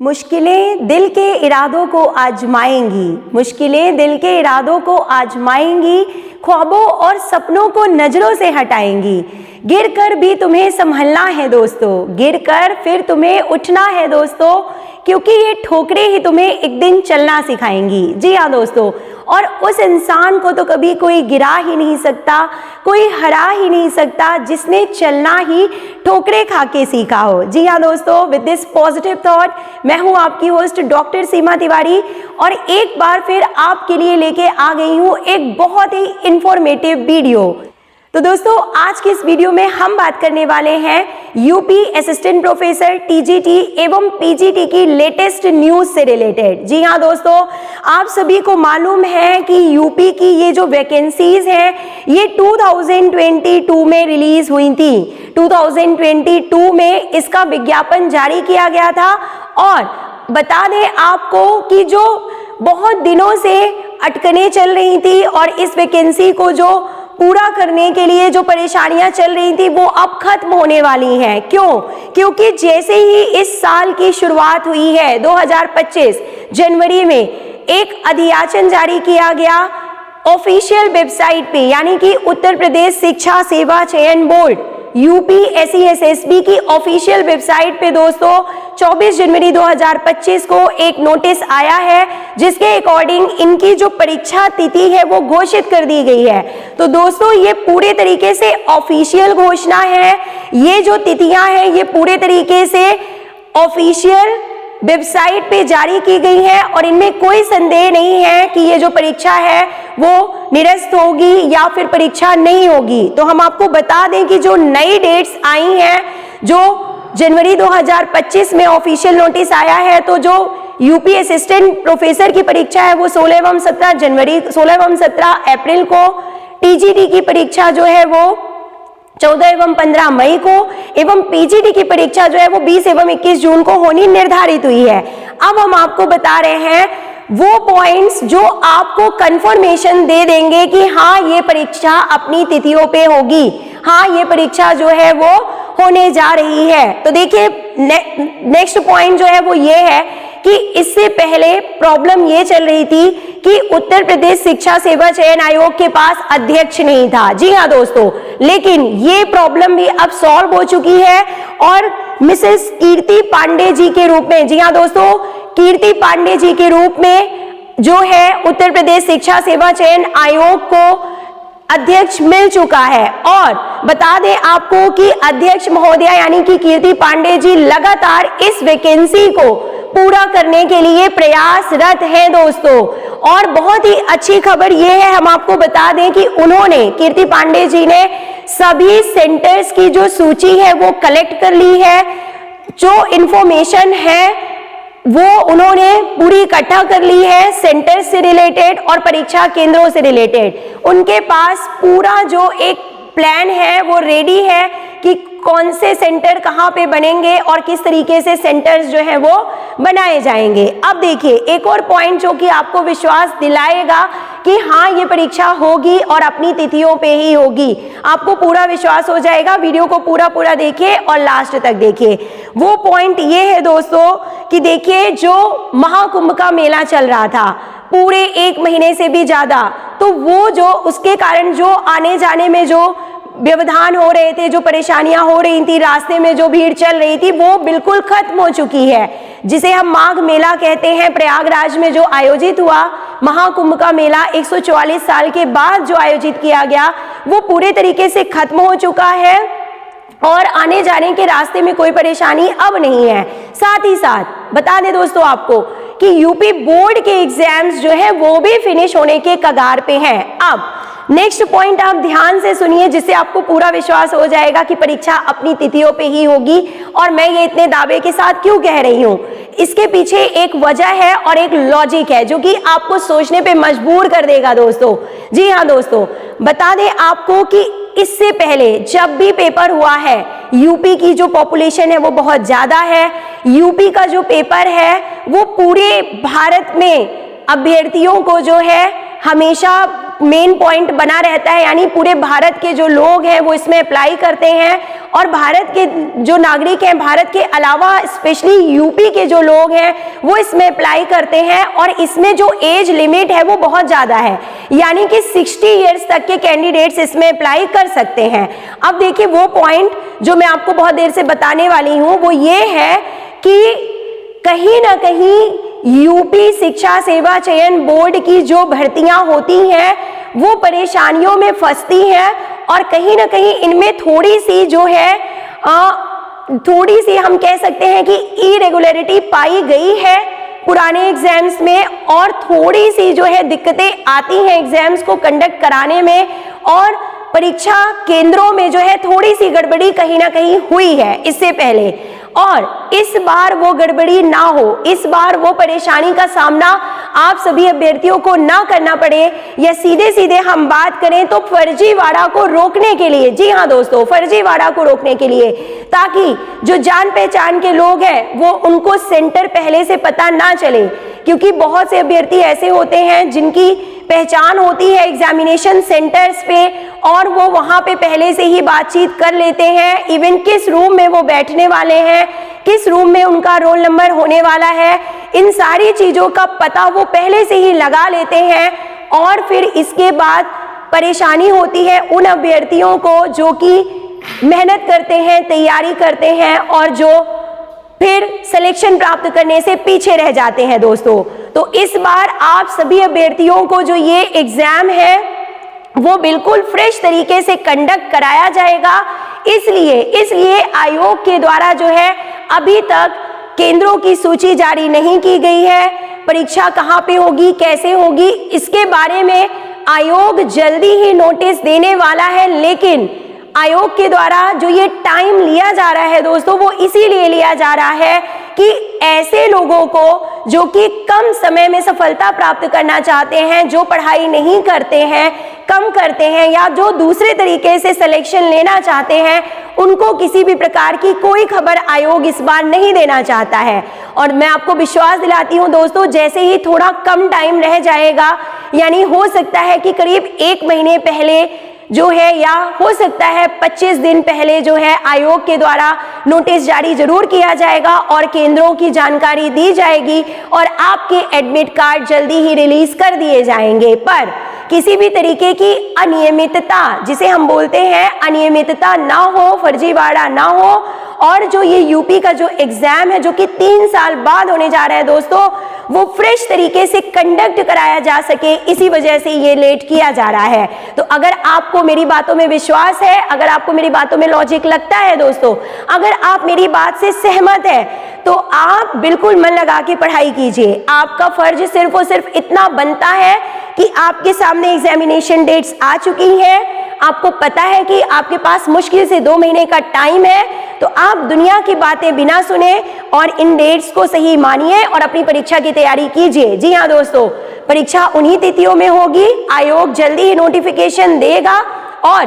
मुश्किलें दिल के इरादों को आजमाएंगी, मुश्किलें दिल के इरादों को आजमाएंगी, ख्वाबों और सपनों को नजरों से हटाएंगी। गिरकर भी तुम्हें संभलना है दोस्तों, गिरकर फिर तुम्हें उठना है दोस्तों, क्योंकि ये ठोकरें ही तुम्हें एक दिन चलना सिखाएंगी। जी हाँ दोस्तों, और उस इंसान को तो कभी कोई गिरा ही नहीं सकता, कोई हरा ही नहीं सकता जिसने चलना ही ठोकरें खा के सीखा हो। जी हाँ दोस्तों, विद दिस पॉजिटिव थॉट मैं हूँ आपकी होस्ट डॉक्टर सीमा तिवारी और एक बार फिर आपके लिए लेके आ गई हूँ एक बहुत ही इंफॉर्मेटिव वीडियो। तो दोस्तों, आज के इस वीडियो में हम बात करने वाले हैं यूपी असिस्टेंट प्रोफेसर टीजीटी एवं पीजीटी की लेटेस्ट न्यूज से रिलेटेड। जी हाँ दोस्तों, आप सभी को मालूम है कि यूपी की ये जो वैकेंसीज हैं ये 2022 में रिलीज हुई थी। 2022 में इसका विज्ञापन जारी किया गया था और बता दें आपको कि जो बहुत दिनों से अटकनें चल रही थी और इस वैकेंसी को जो पूरा करने के लिए जो परेशानियां चल रही थी वो अब खत्म होने वाली हैं। क्यों? क्योंकि जैसे ही इस साल की शुरुआत हुई है 2025 जनवरी में एक अधियाचन जारी किया गया ऑफिशियल वेबसाइट पे, यानी कि उत्तर प्रदेश शिक्षा सेवा चयन बोर्ड यूपीएससीएसएसबी की ऑफिशियल वेबसाइट पे दोस्तों 24 जनवरी 2025 को एक नोटिस आया है जिसके अकॉर्डिंग इनकी जो परीक्षा तिथि है वो घोषित कर दी गई है। तो दोस्तों, ये पूरे तरीके से ऑफिशियल घोषणा है, ये जो तिथियां हैं ये पूरे तरीके से ऑफिशियल वेबसाइट पे जारी की गई है और इनमें कोई संदेह नहीं है कि ये जो परीक्षा है वो निरस्त होगी या फिर परीक्षा नहीं होगी। तो हम आपको बता दें कि जो नई डेट्स आई हैं, जो जनवरी 2025 में ऑफिशियल नोटिस आया है, तो जो यूपी असिस्टेंट प्रोफेसर की परीक्षा है वो 16 एवं 17 अप्रैल को, टीजीटी की परीक्षा जो है वो 14 एवं 15 मई को एवं पीजीटी की परीक्षा जो है वो 20 एवं 21 जून को होनी निर्धारित हुई है। अब हम आपको बता रहे हैं वो पॉइंट्स जो आपको कंफर्मेशन दे देंगे कि हाँ ये परीक्षा अपनी तिथियों पे होगी, हाँ ये परीक्षा जो है वो होने जा रही है। तो देखिए नेक्स्ट पॉइंट जो है वो ये है कि इससे पहले प्रॉब्लम ये चल रही थी कि उत्तर प्रदेश शिक्षा सेवा चयन आयोग के पास अध्यक्ष नहीं था। जी हाँ दोस्तों, लेकिन ये प्रॉब्लम भी अब सॉल्व हो चुकी है और मिसेस कीर्ति पांडे जी के रूप में, जी हाँ दोस्तों, कीर्ति पांडे जी के रूप में जो है उत्तर प्रदेश शिक्षा सेवा चयन आयोग को अध्यक्ष मिल चुका है। और बता दें आपको कि अध्यक्ष महोदया यानी कि कीर्ति पांडे जी लगातार इस वैकेंसी को पूरा करने के लिए प्रयासरत हैं दोस्तों। और बहुत ही अच्छी खबर यह है, हम आपको बता दें कि उन्होंने, कीर्ति पांडे जी ने सभी सेंटर्स की जो सूची है वो कलेक्ट कर ली है, जो इंफॉर्मेशन है वो उन्होंने पूरी इकट्ठा कर ली है सेंटर से रिलेटेड और परीक्षा केंद्रों से रिलेटेड। उनके पास पूरा जो एक प्लान है वो रेडी है कि कौन से सेंटर कहाँ पे बनेंगे और किस तरीके से सेंटर्स जो है वो बनाए जाएंगे। अब देखिए एक और पॉइंट जो कि आपको विश्वास दिलाएगा कि हाँ ये परीक्षा होगी और अपनी तिथियों पे ही होगी, आपको पूरा विश्वास हो जाएगा। वीडियो को पूरा देखिए और लास्ट तक देखिए। वो पॉइंट ये है दोस्तों कि देखिए जो महाकुंभ का मेला चल रहा था पूरे 1 महीने से भी ज्यादा, तो वो जो उसके कारण जो आने जाने में जो व्यवधान हो रहे थे, जो परेशानियां हो रही थी, रास्ते में जो भीड़ चल रही थी वो बिल्कुल खत्म हो चुकी है, जिसे हम माघ मेला कहते हैं। प्रयागराज में जो आयोजित हुआ महाकुंभ का मेला 144 साल के बाद जो आयोजित किया गया वो पूरे तरीके से खत्म हो चुका है और आने जाने के रास्ते में कोई परेशानी अब नहीं है। साथ ही साथ बता दें दोस्तों आपको कि यूपी बोर्ड के एग्जाम्स जो है वो भी फिनिश होने के कगार पे हैं। अब नेक्स्ट पॉइंट आप ध्यान से सुनिए जिससे आपको पूरा विश्वास हो जाएगा कि परीक्षा अपनी तिथियों पे ही होगी। और मैं ये इतने दावे के साथ क्यों कह रही हूँ, इसके पीछे एक वजह है और एक लॉजिक है जो कि आपको सोचने पे मजबूर कर देगा दोस्तों। जी हाँ दोस्तों, बता दें आपको कि इससे पहले जब भी पेपर हुआ है, यूपी की जो पॉपुलेशन है वो बहुत ज्यादा है, यूपी का जो पेपर है वो पूरे भारत में अभ्यर्थियों को जो है हमेशा मेन पॉइंट बना रहता है, यानी पूरे भारत के जो लोग हैं वो इसमें अप्लाई करते हैं और भारत के जो नागरिक हैं, भारत के अलावा स्पेशली यूपी के जो लोग हैं वो इसमें अप्लाई करते हैं। और इसमें जो एज लिमिट है वो बहुत ज़्यादा है, यानी कि 60 ईयर्स तक के कैंडिडेट्स इसमें अप्लाई कर सकते हैं। अब देखिए वो पॉइंट जो मैं आपको बहुत देर से बताने वाली हूँ वो ये है कि कहीं ना कहीं यूपी शिक्षा सेवा चयन बोर्ड की जो भर्तियां होती हैं वो परेशानियों में फंसती हैं और कहीं ना कहीं इनमें थोड़ी सी जो है थोड़ी सी हम कह सकते हैं कि इरेगुलरिटी पाई गई है पुराने एग्जाम्स में, और थोड़ी सी जो है दिक्कतें आती हैं एग्जाम्स को कंडक्ट कराने में, और परीक्षा केंद्रों में जो है थोड़ी सी गड़बड़ी कहीं ना कहीं हुई है इससे पहले, और इस बार वो गड़बड़ी ना हो, इस बार वो परेशानी का सामना आप सभी अभ्यर्थियों को ना करना पड़े, या सीधे सीधे हम बात करें तो फर्जीवाड़ा को रोकने के लिए, जी हाँ दोस्तों, फर्जीवाड़ा को रोकने के लिए, ताकि जो जान पहचान के लोग हैं वो उनको सेंटर पहले से पता ना चले, क्योंकि बहुत से अभ्यर्थी ऐसे होते हैं जिनकी पहचान होती है एग्जामिनेशन सेंटर्स पे और वो वहां पे पहले से ही बातचीत कर लेते हैं, इवन किस रूम में वो बैठने वाले हैं, किस रूम में उनका रोल नंबर होने वाला है, इन सारी चीजों का पता वो पहले से ही लगा लेते हैं। और फिर इसके बाद परेशानी होती है उन अभ्यर्थियों को जो कि मेहनत करते हैं, तैयारी करते हैं और जो फिर सिलेक्शन प्राप्त करने से पीछे रह जाते हैं दोस्तों। तो इस बार आप सभी अभ्यर्थियों को जो ये एग्जाम है वो बिल्कुल फ्रेश तरीके से कंडक्ट कराया जाएगा। इसलिए आयोग के द्वारा जो है अभी तक केंद्रों की सूची जारी नहीं की गई है। परीक्षा कहाँ पे होगी, कैसे होगी, इसके बारे में आयोग जल्दी ही नोटिस देने वाला है, लेकिन आयोग के द्वारा जो ये टाइम लिया जा रहा है दोस्तों वो इसीलिए लिया जा रहा है कि ऐसे लोगों को जो कि कम समय में सफलता प्राप्त करना चाहते हैं, जो पढ़ाई नहीं करते हैं, कम करते हैं, या जो दूसरे तरीके से सिलेक्शन लेना चाहते हैं, उनको किसी भी प्रकार की कोई खबर आयोग इस बार नहीं देना चाहता है। और मैं आपको विश्वास दिलाती हूँ दोस्तों, जैसे ही थोड़ा कम टाइम रह जाएगा, यानी हो सकता है कि करीब 1 महीने पहले जो है, या हो सकता है 25 दिन पहले जो है, आयोग के द्वारा नोटिस जारी जरूर किया जाएगा और केंद्रों की जानकारी दी जाएगी और आपके एडमिट कार्ड जल्दी ही रिलीज कर दिए जाएंगे। पर किसी भी तरीके की अनियमितता, जिसे हम बोलते हैं अनियमितता ना हो, फर्जीवाड़ा ना हो, और जो ये यूपी का जो एग्जाम है जो कि 3 साल बाद होने जा रहा है दोस्तों, वो फ्रेश तरीके से कंडक्ट कराया जा सके, इसी वजह से ये लेट किया जा रहा है। तो अगर आपको मेरी बातों में विश्वास है, अगर आपको मेरी बातों में लॉजिक लगता है दोस्तों, अगर आप मेरी बात से सहमत है, तो आप बिल्कुल मन लगा के पढ़ाई कीजिए। आपका फर्ज सिर्फ और सिर्फ इतना बनता है कि आपके सामने एग्जामिनेशन डेट्स आ चुकी हैं, आपको पता है कि आपके पास मुश्किल से 2 महीने का टाइम है, तो आप दुनिया की बातें बिना सुने और इन डेट्स को सही मानिए और अपनी परीक्षा की तैयारी कीजिए। जी हाँ दोस्तों, परीक्षा उन्हीं तिथियों में होगी, आयोग जल्दी ही नोटिफिकेशन देगा और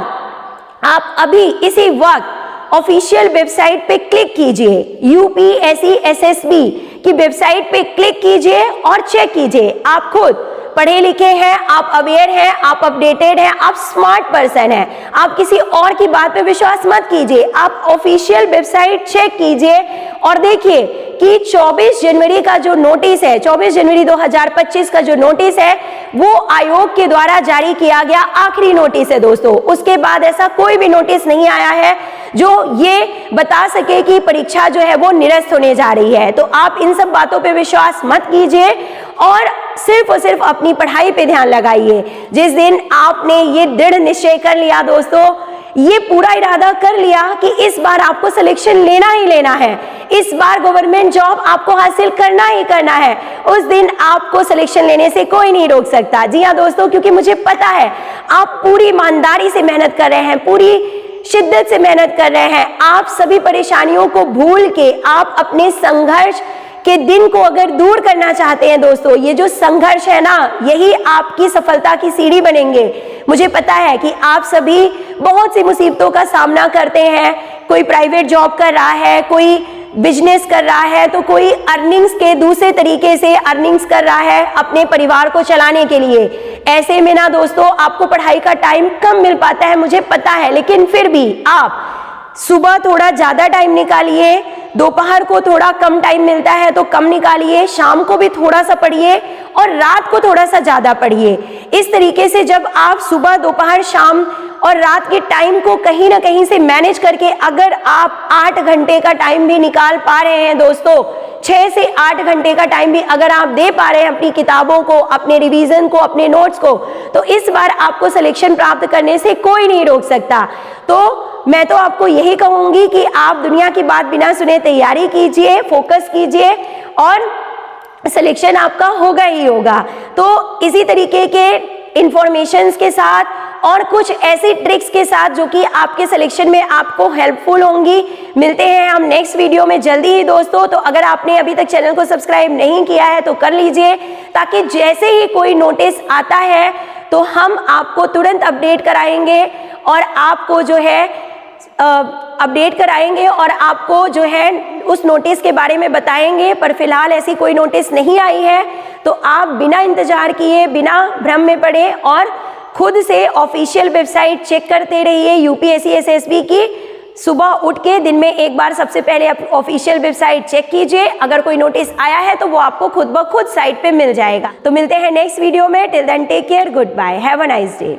आप अभी इसी वक्त ऑफिशियल वेबसाइट पे क्लिक कीजिए, यूपीएससी-एसएसबी की वेबसाइट पे क्लिक कीजिए और चेक कीजिए। आप खुद पढ़े लिखे हैं, आप अवेयर हैं, आप अपडेटेड हैं, आप स्मार्ट पर्सन हैं, आप किसी और की बात पे विश्वास मत कीजिए। आप ऑफिशियल वेबसाइट चेक कीजिए और देखिए कि 24 जनवरी का जो नोटिस है, 24 जनवरी 2025 का जो नोटिस है वो आयोग के द्वारा जारी किया गया आखिरी नोटिस है दोस्तों। उसके बाद ऐसा कोई भी नोटिस नहीं आया है जो ये बता सके कि परीक्षा जो है वो निरस्त होने जा रही है। तो आप इन सब बातों पे विश्वास मत कीजिए और सिर्फ अपनी पढ़ाई पे ध्यान लगाइए। जिस दिन आपने ये दृढ़ निश्चय कर लिया दोस्तों, ये पूरा इरादा कर लिया कि इस बार आपको सिलेक्शन लेना ही लेना है, इस बार गवर्नमेंट जॉब आपको हासिल करना ही करना है, उस दिन आपको सिलेक्शन लेने से कोई नहीं रोक सकता। जी हाँ दोस्तों, क्योंकि मुझे पता है आप पूरी ईमानदारी से मेहनत कर रहे हैं, पूरी शिद्दत से मेहनत कर रहे हैं। आप सभी परेशानियों को भूल के आप अपने संघर्ष के दिन को अगर दूर करना चाहते हैं दोस्तों, ये जो संघर्ष है ना, यही आपकी सफलता की सीढ़ी बनेंगे। मुझे पता है कि आप सभी बहुत सी मुसीबतों का सामना करते हैं, कोई प्राइवेट जॉब कर रहा है, कोई बिजनेस कर रहा है, तो कोई अर्निंग्स के दूसरे तरीके से अर्निंग्स कर रहा है अपने परिवार को चलाने के लिए। ऐसे में ना दोस्तों आपको पढ़ाई का टाइम कम मिल पाता है, मुझे पता है, लेकिन फिर भी आप सुबह थोड़ा ज़्यादा टाइम निकालिए, दोपहर को थोड़ा कम टाइम मिलता है तो कम निकालिए, शाम को भी थोड़ा सा पढ़िए और रात को थोड़ा सा ज़्यादा पढ़िए। इस तरीके से जब आप सुबह, दोपहर, शाम और रात के टाइम को कहीं ना कहीं से मैनेज करके अगर आप 8 घंटे का टाइम भी निकाल पा रहे हैं दोस्तों, 6 से 8 घंटे का टाइम भी अगर आप दे पा रहे हैं अपनी किताबों को, अपने रिवीजन को, अपने नोट्स को, तो इस बार आपको सिलेक्शन प्राप्त करने से कोई नहीं रोक सकता। तो मैं तो आपको यही कहूंगी कि आप दुनिया की बात बिना सुने तैयारी कीजिए, फोकस कीजिए और सिलेक्शन आपका होगा ही होगा। तो इसी तरीके के इंफॉर्मेशंस के साथ और कुछ ऐसी ट्रिक्स के साथ जो कि आपके सिलेक्शन में आपको हेल्पफुल होंगी, मिलते हैं हम नेक्स्ट वीडियो में जल्दी ही दोस्तों। तो अगर आपने अभी तक चैनल को सब्सक्राइब नहीं किया है तो कर लीजिए, ताकि जैसे ही कोई नोटिस आता है तो हम आपको तुरंत अपडेट कराएंगे और आपको जो है अपडेट कराएंगे और आपको जो है उस नोटिस के बारे में बताएंगे। पर फिलहाल ऐसी कोई नोटिस नहीं आई है, तो आप बिना इंतजार किए, बिना भ्रम में पड़े और खुद से ऑफिशियल वेबसाइट चेक करते रहिए यूपीएससी एसएसबी की। सुबह उठ के दिन में एक बार सबसे पहले आप ऑफिशियल वेबसाइट चेक कीजिए, अगर कोई नोटिस आया है तो वो आपको खुद ब खुद साइट पे मिल जाएगा। तो मिलते हैं नेक्स्ट वीडियो में, till then take care, goodbye, have a nice day.